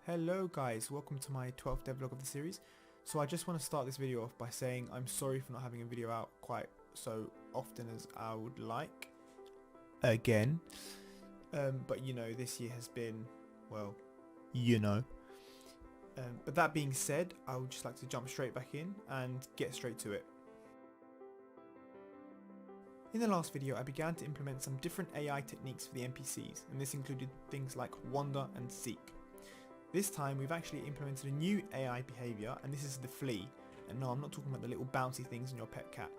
Hello guys, welcome to my 12th devlog of the series. So I just want to start this video off by saying I'm sorry for not having a video out quite so often as I would like. Again. But you know, this year has been, well, you know. But that being said, I would just like to jump straight back in and get straight to it. In the last video I began to implement some different AI techniques for the NPCs, and this included things like wander and seek. This time we've actually implemented a new AI behaviour, and this is the flee. And no, I'm not talking about the little bouncy things in your pet cat.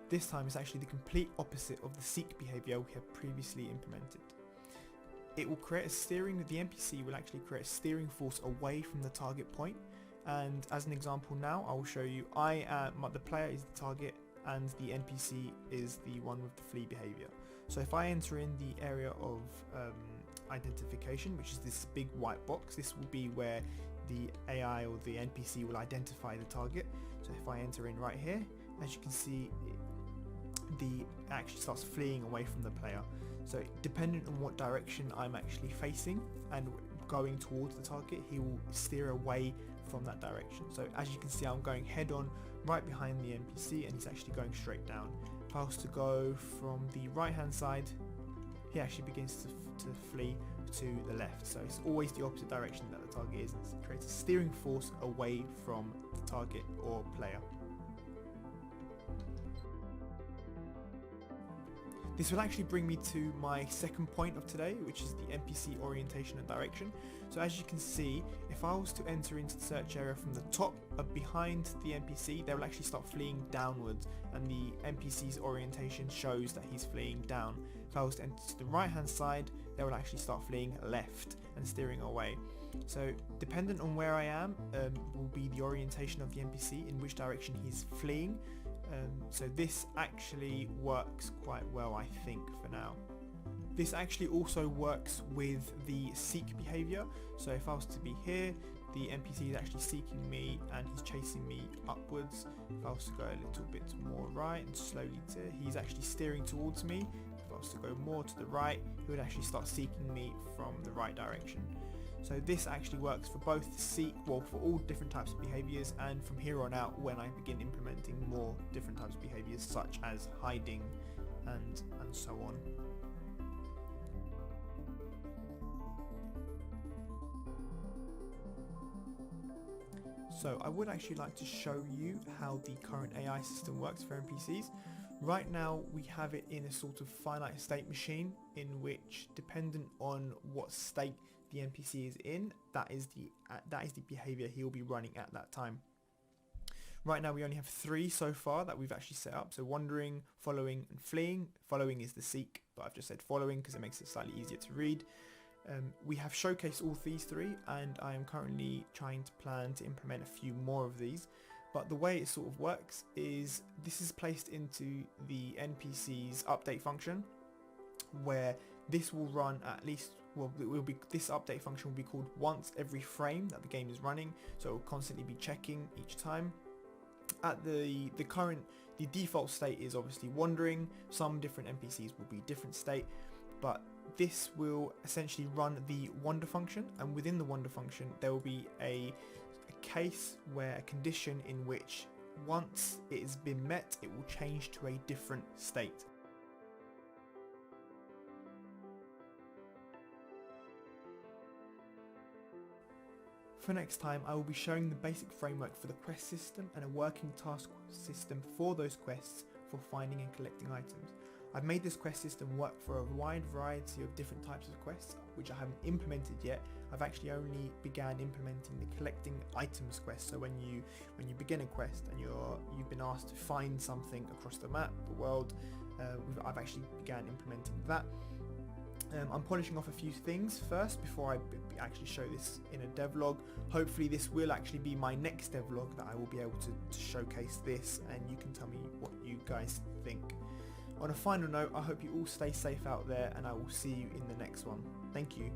This time it's actually the complete opposite of the seek behaviour we have previously implemented. It will create a steering, the NPC will actually create a steering force away from the target point, and as an example now I will show you the player is the target and the NPC is the one with the flee behaviour. So if I enter in the area of identification, which is this big white box, this will be where the AI or the NPC will identify the target. So if I enter in right here, as you can see, the actually starts fleeing away from the player. So dependent on what direction I'm actually facing and going towards the target, he will steer away from that direction. So as you can see, I'm going head on right behind the NPC and he's actually going straight down. If I was to go from the right hand side, he actually begins to flee to the left. So it's always the opposite direction that the target is. It creates a steering force away from the target or player. This will actually bring me to my second point of today, which is the NPC orientation and direction. So as you can see, if I was to enter into the search area from the top behind the NPC, they will actually start fleeing downwards, and the NPC's orientation shows that he's fleeing down. If I was to enter to the right hand side, they will actually start fleeing left and steering away. So dependent on where I am will be the orientation of the NPC, in which direction he's fleeing. So this actually works quite well, I think, for now. This actually also works with the seek behavior. So if I was to be here, the NPC is actually seeking me and he's chasing me upwards. If I was to go a little bit more right and slowly he's actually steering towards me. If I was to go more to the right, he would actually start seeking me from the right direction. So this actually works for both seek, well, for all different types of behaviours, and from here on out when I begin implementing more different types of behaviours such as hiding and so on. So I would actually like to show you how the current AI system works for NPCs. Right now we have it in a sort of finite state machine, in which dependent on what state the NPC is in, that is the behavior he will be running at that time. Right now we only have 3 so far that we've actually set up. So wandering, following and fleeing. Following is the seek, but I've just said following because it makes it slightly easier to read. We have showcased all these 3, and I am currently trying to plan to implement a few more of these. But the way it sort of works is this is placed into the NPC's update function, where this will run at least, well, this update function will be called once every frame that the game is running, so it will constantly be checking each time. At the default state is obviously wandering. Some different NPCs will be different state, but this will essentially run the wander function, and within the wander function there will be a case where a condition in which once it has been met, it will change to a different state. For next time, I will be showing the basic framework for the quest system and a working task system for those quests for finding and collecting items. I've made this quest system work for a wide variety of different types of quests, which I haven't implemented yet. I've actually only began implementing the collecting items quest. So when you begin a quest and you've been asked to find something across the map, the world, I've actually began implementing that. I'm polishing off a few things first before I actually show this in a devlog. Hopefully this will actually be my next devlog that I will be able to showcase this, and you can tell me what you guys think. On a final note, I hope you all stay safe out there, and I will see you in the next one. Thank you.